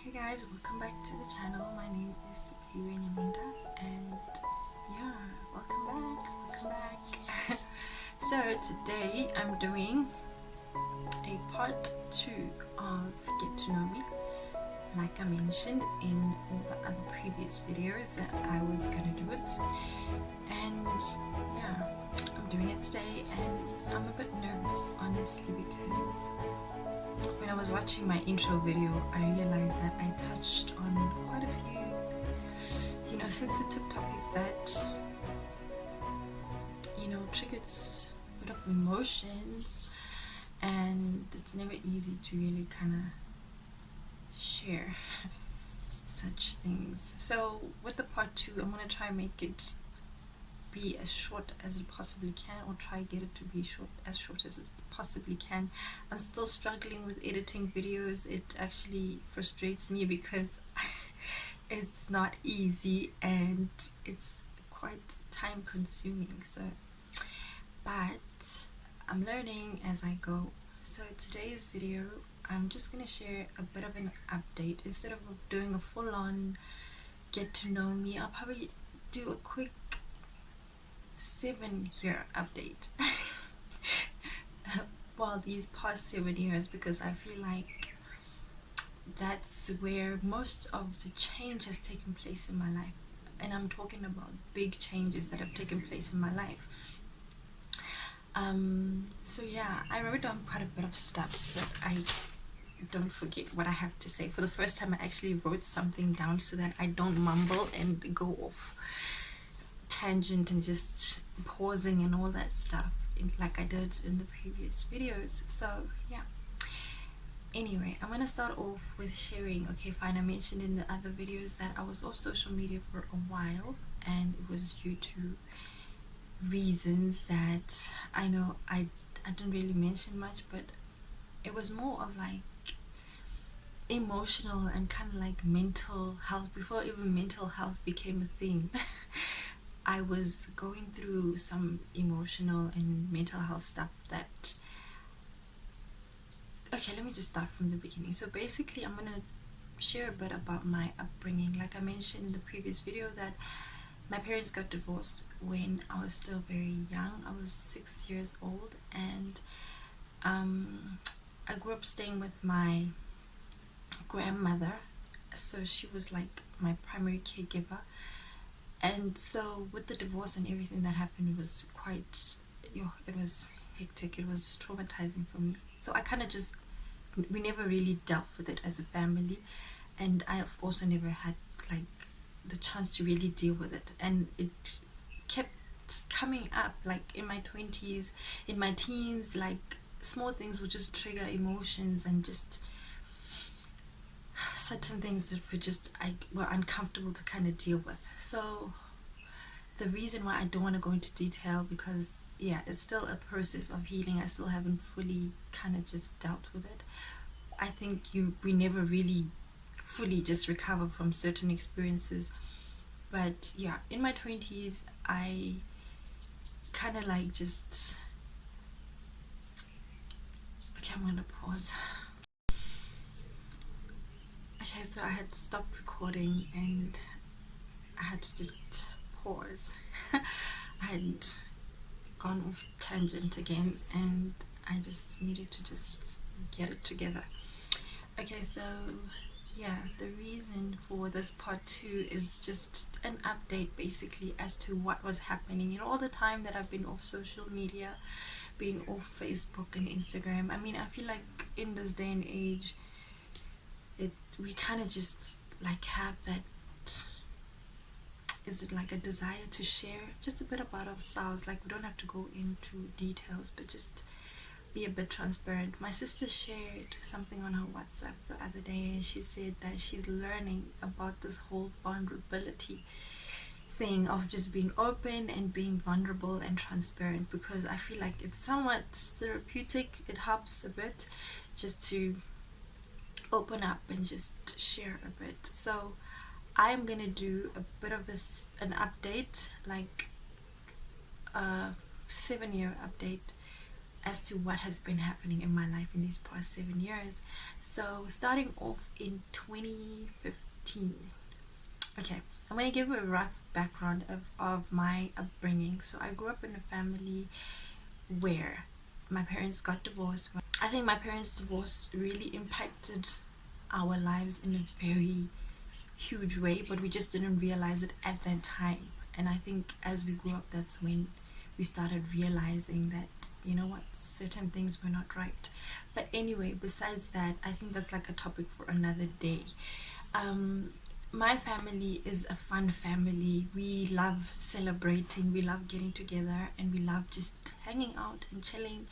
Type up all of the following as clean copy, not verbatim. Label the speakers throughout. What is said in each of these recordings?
Speaker 1: Hey guys, welcome back to the channel. My name is pt2, and yeah, welcome back. So today I'm doing a part 2 of Get to Know Me. Like I mentioned in all the other previous videos that I was gonna do it, and yeah, I'm doing it today, and I'm a bit nervous honestly because when I was watching my intro video, I realized that I touched on quite a few, sensitive topics that, triggers a bit of emotions, and it's never easy to really kind of share such things. So with the part 2, I'm going to try and make it be as short as it possibly can, or try get it to be as short as it possibly can. I'm still struggling with editing videos. It actually frustrates me because it's not easy and it's quite time consuming, but I'm learning as I go. So today's video, I'm just going to share a bit of an update. Instead of doing a full-on get to know me, I'll probably do a quick 7-year update. Well, these past 7 years, because I feel like that's where most of the change has taken place in my life, and I'm talking about big changes that have taken place in my life. So yeah, I wrote down quite a bit of stuff so that I don't forget what I have to say. For the first time, I actually wrote something down so that I don't mumble and go off tangent and just pausing and all that stuff like I did in the previous videos. So yeah, anyway, I'm gonna start off with sharing. Okay, fine, I mentioned in the other videos that I was off social media for a while, and it was due to reasons that I know I didn't really mention much, but it was more of like emotional and kind of like mental health. Before even mental health became a thing, I was going through some emotional and mental health stuff that... Okay, let me just start from the beginning. So basically, I'm gonna share a bit about my upbringing. Like I mentioned in the previous video, that my parents got divorced when I was still very young. I was 6 years old, and I grew up staying with my grandmother, so she was like my primary caregiver. And so with the divorce and everything that happened, it was quite, it was hectic, it was traumatizing for me. So I kind of just, we never really dealt with it as a family, and I have also never had like the chance to really deal with it. And it kept coming up like in my 20s, in my teens, like small things would just trigger emotions, and just certain things that were uncomfortable to kind of deal with. So the reason why I don't want to go into detail, because yeah, it's still a process of healing. I still haven't fully kind of just dealt with it. I think we never really fully just recover from certain experiences. But yeah, in my 20s, I kind of like just... Okay, I'm gonna pause. Okay, so I had stopped recording and I had to just pause. I had gone off tangent again, and I just needed to just get it together. Okay, so yeah, the reason for this part 2 is just an update basically as to what was happening. All the time that I've been off social media, being off Facebook and Instagram. I mean, I feel like in this day and age, we kind of just like have that, is it like a desire to share just a bit about ourselves. Like, we don't have to go into details, but just be a bit transparent. My sister shared something on her WhatsApp the other day, and she said that she's learning about this whole vulnerability thing of just being open and being vulnerable and transparent, because I feel like it's somewhat therapeutic. It helps a bit just to open up and just share a bit. So I'm gonna do a bit of an update, like a 7-year update, as to what has been happening in my life in these past 7 years. So starting off in 2015. Okay, I'm going to give a rough background of my upbringing. So I grew up in a family where my parents got divorced. I think my parents' divorce really impacted our lives in a very huge way, but we just didn't realize it at that time. And I think as we grew up, that's when we started realizing that, you know what, certain things were not right. But anyway, besides that, I think that's like a topic for another day. My family is a fun family. We love celebrating, we love getting together, and we love just hanging out and chilling.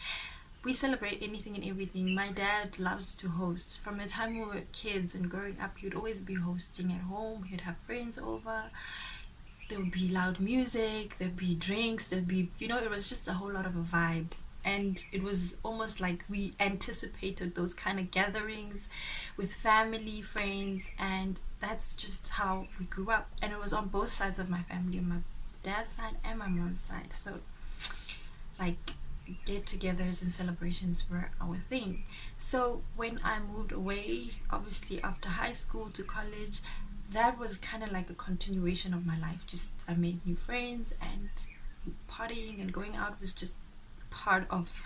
Speaker 1: We celebrate anything and everything. My dad loves to host. From the time we were kids and growing up, he would always be hosting at home. He'd have friends over. There would be loud music, there'd be drinks, there'd be, you know, it was just a whole lot of a vibe. And it was almost like we anticipated those kind of gatherings with family, friends, and that's just how we grew up. And it was on both sides of my family, on my dad's side and my mom's side. So like get-togethers and celebrations were our thing. So when I moved away, obviously after high school to college, that was kind of like a continuation of my life. Just I made new friends, and partying and going out was just part of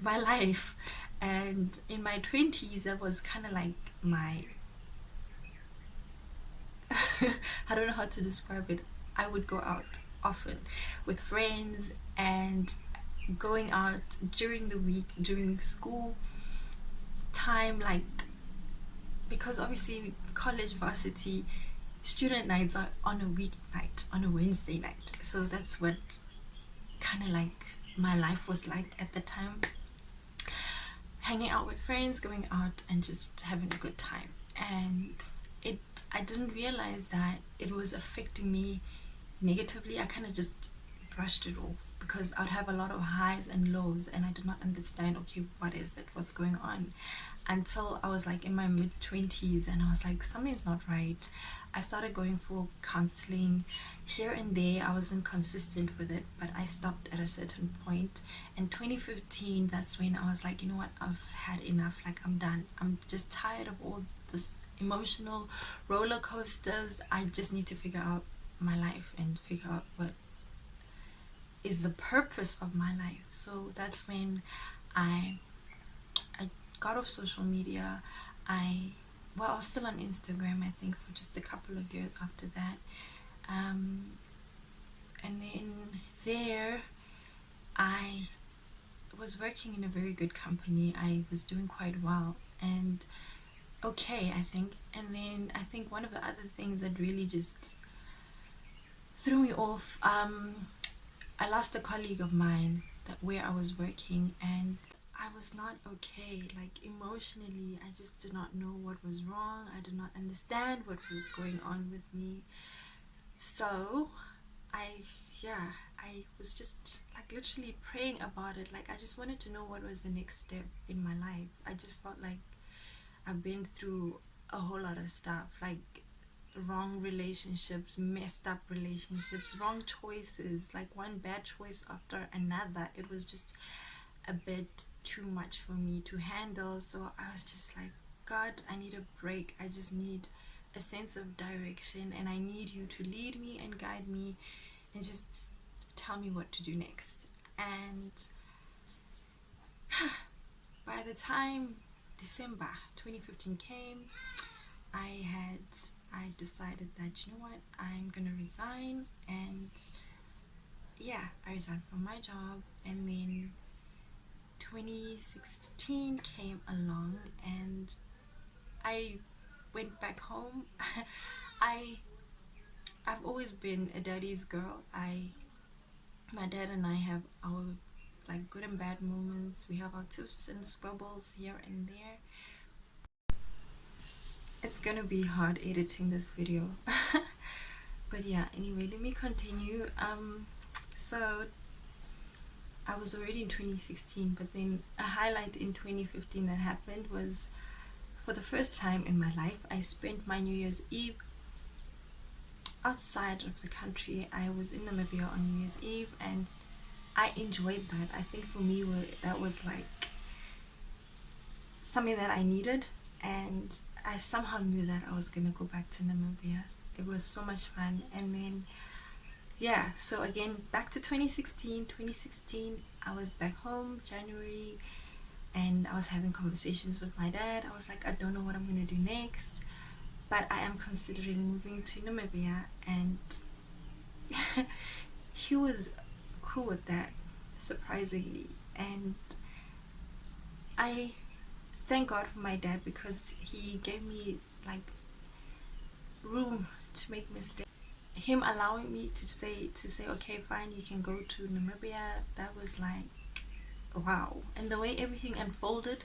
Speaker 1: my life. And in my 20s, that was kind of like my I don't know how to describe it. I would go out often with friends, and going out during the week, during school time, like, because obviously college varsity student nights are on a weeknight, on a Wednesday night. So that's what kind of like my life was like at the time, hanging out with friends, going out and just having a good time. And I didn't realize that it was affecting me negatively. I kind of just brushed it off because I'd have a lot of highs and lows, and I did not understand, okay, what is it, what's going on, until I was like in my mid-20s, and I was like, something's not right. I started going for counseling here and there. I wasn't consistent with it, but I stopped at a certain point. In 2015, that's when I was like, you know what, I've had enough. Like, I'm done. I'm just tired of all this emotional roller coasters. I just need to figure out my life and figure out what is the purpose of my life. So that's when I got off social media. I was still on Instagram, I think, for just a couple of years after that. And then there I was working in a very good company. I was doing quite well and okay, I think. And then I think one of the other things that really just threw me off, I lost a colleague of mine where I was working, and I was not okay. Like, emotionally, I just did not know what was wrong. I did not understand what was going on with me. So I was just like literally praying about it. Like, I just wanted to know what was the next step in my life. I just felt like I've been through a whole lot of stuff, like wrong relationships, messed up relationships, wrong choices, like one bad choice after another. It was just a bit too much for me to handle. So I was just like, God, I need a break. I just need a sense of direction, and I need you to lead me and guide me and just tell me what to do next. And by the time December 2015 came, I decided that, you know what, I'm gonna resign. And yeah, I resigned from my job. And then 2016 came along, and I went back home. I've always been a daddy's girl. My dad and I have our like good and bad moments. We have our tiffs and squabbles here and there. It's gonna be hard editing this video. But yeah, anyway, let me continue. So I was already in 2016, but then a highlight in 2015 that happened was, for the first time in my life, I spent my New Year's Eve outside of the country. I was in Namibia on New Year's Eve, and I enjoyed that. I think for me that was like something that I needed, and I somehow knew that I was gonna go back to Namibia. It was so much fun. And then yeah, so again, back to 2016, I was back home January, and I was having conversations with my dad. I was like, I don't know what I'm gonna do next, but I am considering moving to Namibia. And he was cool with that, surprisingly. And I thank God for my dad, because he gave me like room to make mistakes. Him allowing me to say okay, fine, you can go to Namibia, that was like wow. And the way everything unfolded,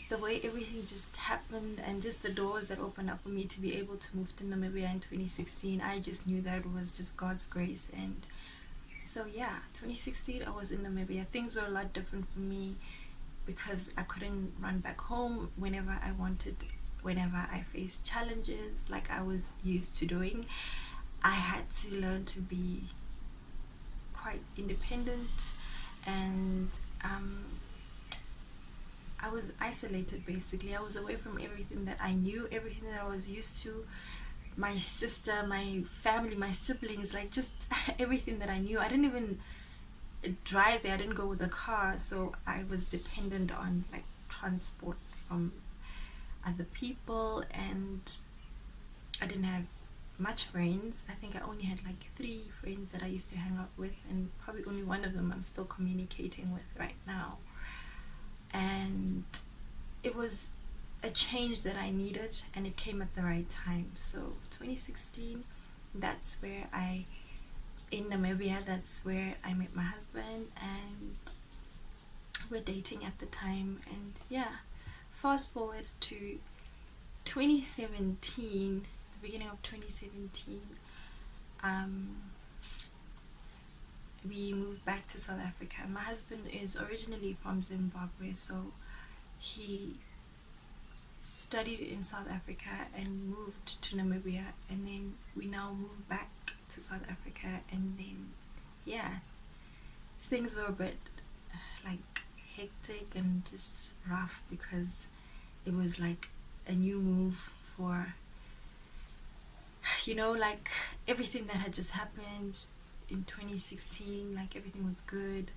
Speaker 1: the way everything just happened, and just the doors that opened up for me to be able to move to Namibia in 2016, I just knew that it was just God's grace. And so yeah, 2016 I was in Namibia. Things were a lot different for me, because I couldn't run back home whenever I wanted, whenever I faced challenges like I was used to doing. I had to learn to be quite independent, and I was isolated basically. I was away from everything that I knew, everything that I was used to. My sister, my family, my siblings, like just everything that I knew. I didn't even drive there, I didn't go with a car, so I was dependent on like transport from other people, and I didn't have much friends. I think I only had like 3 friends that I used to hang out with, and probably only one of them I'm still communicating with right now. And it was a change that I needed, and it came at the right time. So 2016, that's where in Namibia, that's where I met my husband, and we're dating at the time. And yeah, fast forward to 2017, the beginning of 2017, we moved back to South Africa. My husband is originally from Zimbabwe, so he studied in South Africa and moved to Namibia, and then we now moved back to South Africa. And then yeah, things were a bit like hectic and just rough, because it was like a new move for, you know, like everything that had just happened in 2016, like everything was good,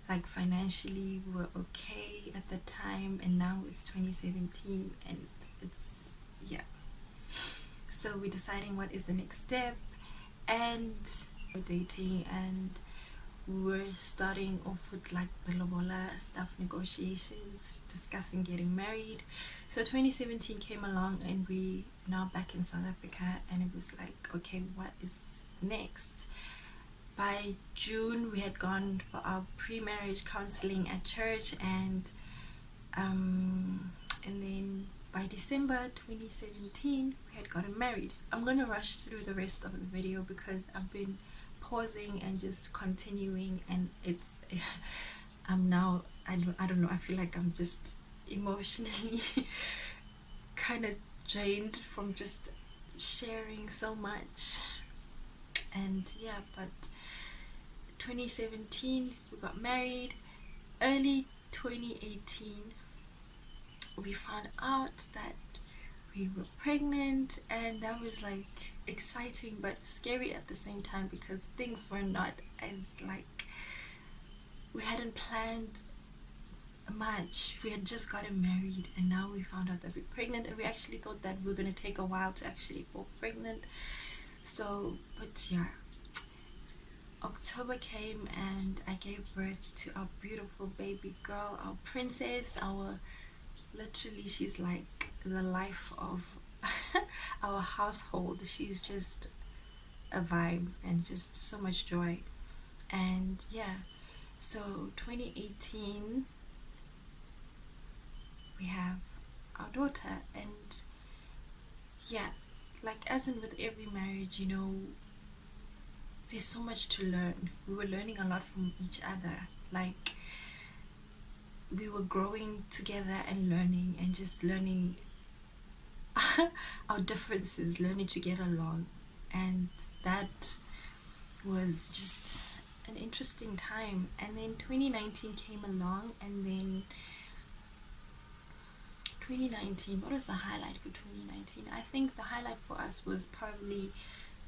Speaker 1: like financially we were okay at the time, and now it's 2017 and it's yeah. So we're deciding what is the next step, and we're dating, and we're starting off with like the lobola stuff, negotiations, discussing getting married. So 2017 came along, and we now back in South Africa, and it was like, okay, what is next? By June we had gone for our pre-marriage counseling at church, and then by December 2017 we had gotten married. I'm gonna rush through the rest of the video because I've been pausing and just continuing, and it's I'm now I don't know, I feel like I'm just emotionally kind of drained from just sharing so much. And yeah, but 2017 we got married. Early 2018 we found out that we were pregnant, and that was like exciting but scary at the same time, because things were not as like, we hadn't planned much. We had just gotten married, and now we found out that we're pregnant, and we actually thought that we were going to take a while to actually fall pregnant. So but yeah, October came, and I gave birth to our beautiful baby girl, our princess, our literally, she's like the life of our household. She's just a vibe and just so much joy. And yeah, so 2018 we have our daughter. And yeah, like as in with every marriage, you know, there's so much to learn. We were learning a lot from each other, like we were growing together and learning, and just learning our differences, learning to get along. And that was just an interesting time. And then 2019 came along, and then 2019, what was the highlight for 2019? I think the highlight for us was probably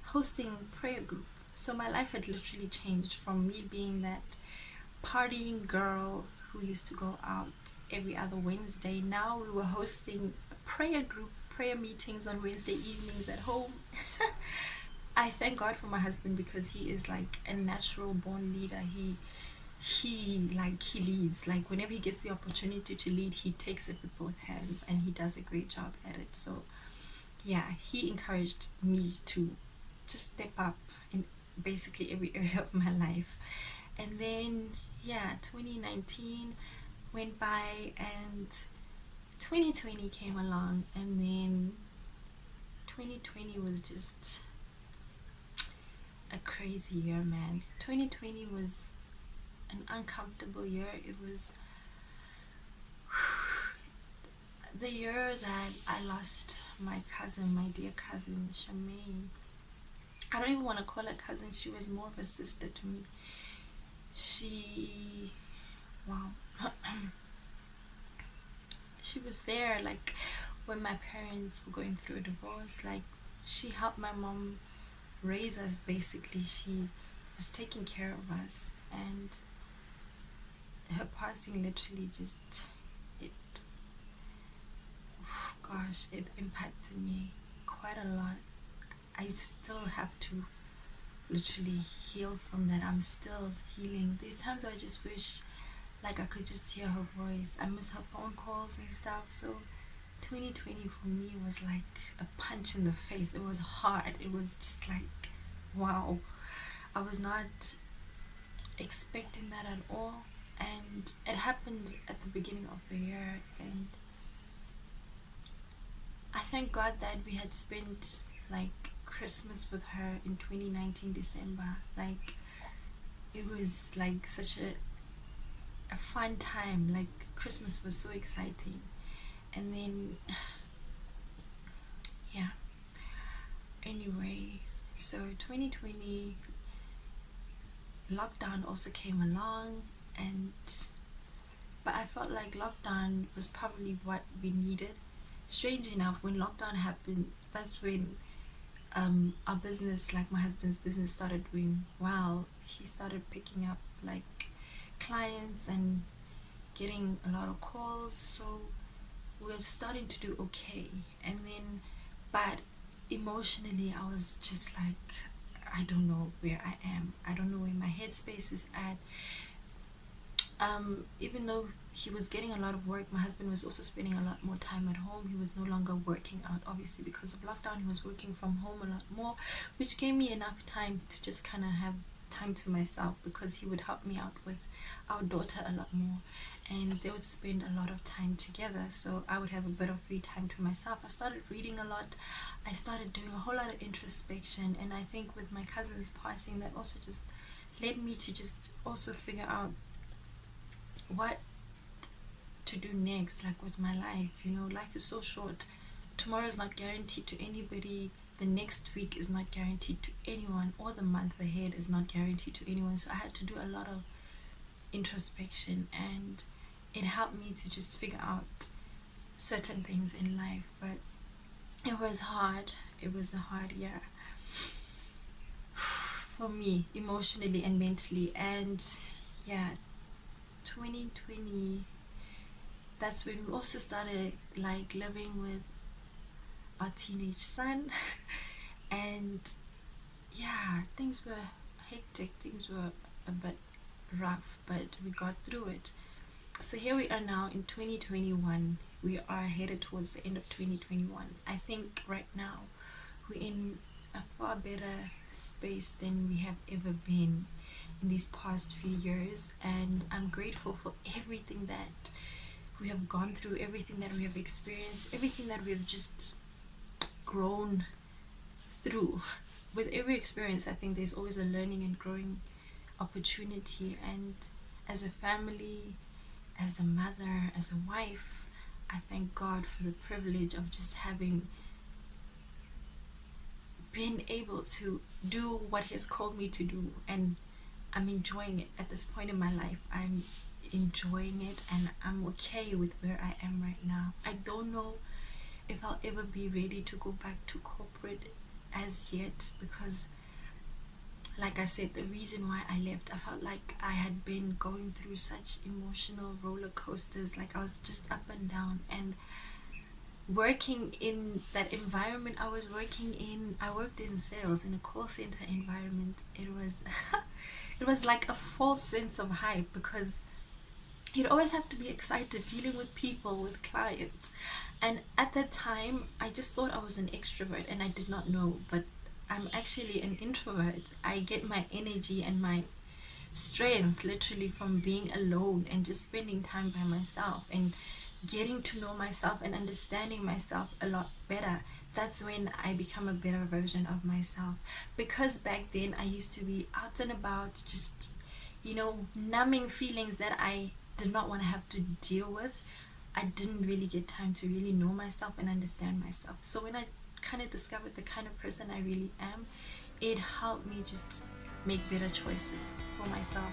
Speaker 1: hosting prayer group. So my life had literally changed from me being that partying girl who used to go out every other Wednesday. Now we were hosting a prayer group, prayer meetings on Wednesday evenings at home. I thank God for my husband, because he is like a natural born leader. He leads. Like whenever he gets the opportunity to lead, he takes it with both hands, and he does a great job at it. So yeah, he encouraged me to just step up in basically every area of my life. And then 2019 went by, and 2020 came along, and then 2020 was just a crazy year, man. 2020 was an uncomfortable year. It was the year that I lost my cousin, my dear cousin Shamaine. I don't even want to call her cousin. She was more of a sister to me. She was there, like when my parents were going through a divorce. Like, she helped my mom raise us. Basically, she was taking care of us, and her passing literally just it impacted me quite a lot. I still have to literally heal from that. I'm still healing. There's times I just wish like I could just hear her voice. I miss her phone calls and stuff. So 2020 for me was like a punch in the face. It was hard. It was just like, wow. I was not expecting that at all, and it happened at the beginning of the year. And I thank God that we had spent like Christmas with her in 2019 December. Like, it was like such a fun time. Like, Christmas was so exciting. And then anyway, so 2020 lockdown also came along, but I felt like lockdown was probably what we needed. Strange enough, when lockdown happened, that's when our business, like my husband's business, started doing well. He started picking up like clients and getting a lot of calls, so we're starting to do okay. And then, but emotionally I was just like, I don't know where I am. I don't know where my headspace is at. Even though he was getting a lot of work, my husband was also spending a lot more time at home. He was no longer working out, obviously because of lockdown. He was working from home a lot more, which gave me enough time to just kind of have time to myself, because he would help me out with our daughter a lot more, and they would spend a lot of time together, so I would have a bit of free time to myself. I started reading a lot. I started doing a whole lot of introspection, and I think with my cousin's passing, that also just led me to just also figure out what to do next, like with my life. You know, life is so short. Tomorrow is not guaranteed to anybody. The next week is not guaranteed to anyone, or the month ahead is not guaranteed to anyone. So I had to do a lot of introspection, and it helped me to just figure out certain things in life. But it was hard. It was a hard year for me, emotionally and mentally. And 2020, that's when we also started like living with our teenage son. And things were hectic, things were a bit rough, but we got through it. So here we are now in 2021. We are headed towards the end of 2021. I think right now we're in a far better space than we have ever been in these past few years, and I'm grateful for everything that we have gone through, everything that we have experienced, everything that we have just grown through. With every experience, I think there's always a learning and growing opportunity. And as a family, as a mother, as a wife, I thank God for the privilege of just having been able to do what He has called me to do, and I'm enjoying it at this point in my life. I'm enjoying it, and I'm okay with where I am right now. I don't know if I'll ever be ready to go back to corporate as yet, because like I said, the reason why I left, I felt like I had been going through such emotional roller coasters. Like I was just up and down, and working in that environment I was working in, I worked in sales in a call center environment. It was it was like a false sense of hype, because you'd always have to be excited dealing with people, with clients. And at that time, I just thought I was an extrovert, and I did not know, but I'm actually an introvert. I get my energy and my strength literally from being alone and just spending time by myself and getting to know myself and understanding myself a lot better. That's when I become a better version of myself, because back then I used to be out and about, just, you know, numbing feelings that I did not want to have to deal with. I didn't really get time to really know myself and understand myself. So when I kind of discovered the kind of person I really am, it helped me just make better choices for myself,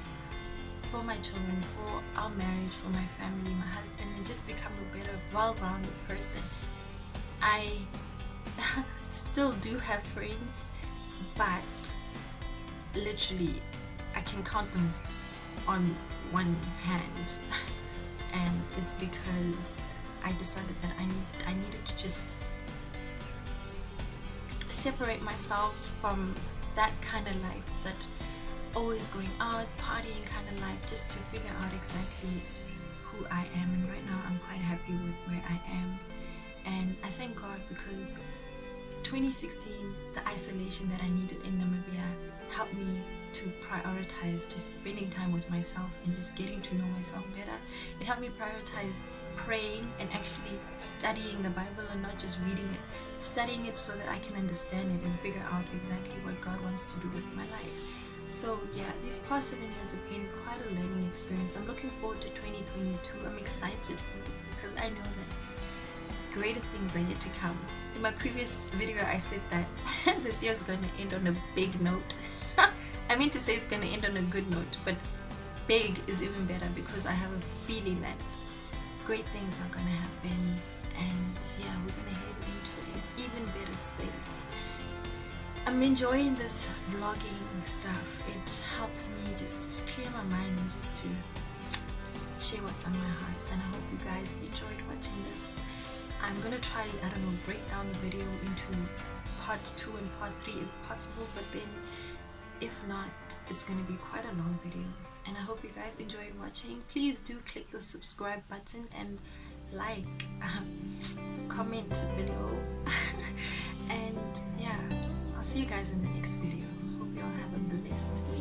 Speaker 1: for my children, for our marriage, for my family, my husband, and just become a better, well-rounded person. I still do have friends, but literally I can count them on one hand. And it's because I decided that I needed to just separate myself from that kind of life, that always going out, partying kind of life, just to figure out exactly who I am. And right now I'm quite happy with where I am, and I thank God, because 2016, the isolation that I needed in Namibia helped me to prioritize just spending time with myself and just getting to know myself better. It helped me prioritize praying and actually studying the Bible, and not just reading it, studying it so that I can understand it and figure out exactly what God wants to do with my life. So yeah, these past 7 years have been quite a learning experience. I'm looking forward to 2022. I'm excited because I know that greater things are yet to come. In my previous video I said that this year is going to end on a big note. I mean to say it's going to end on a good note, but big is even better, because I have a feeling that great things are going to happen, and yeah, we're going to head into an even better space. I'm enjoying this vlogging stuff. It helps me just clear my mind and just to share what's on my heart, and I hope you guys enjoyed watching this. I'm going to try, I don't know, break down the video into part 2 and part 3 if possible, but then if not, it's going to be quite a long video. And I hope you guys enjoyed watching. Please do click the subscribe button and like, comment below. And yeah, I'll see you guys in the next video. Hope you all have a blessed week.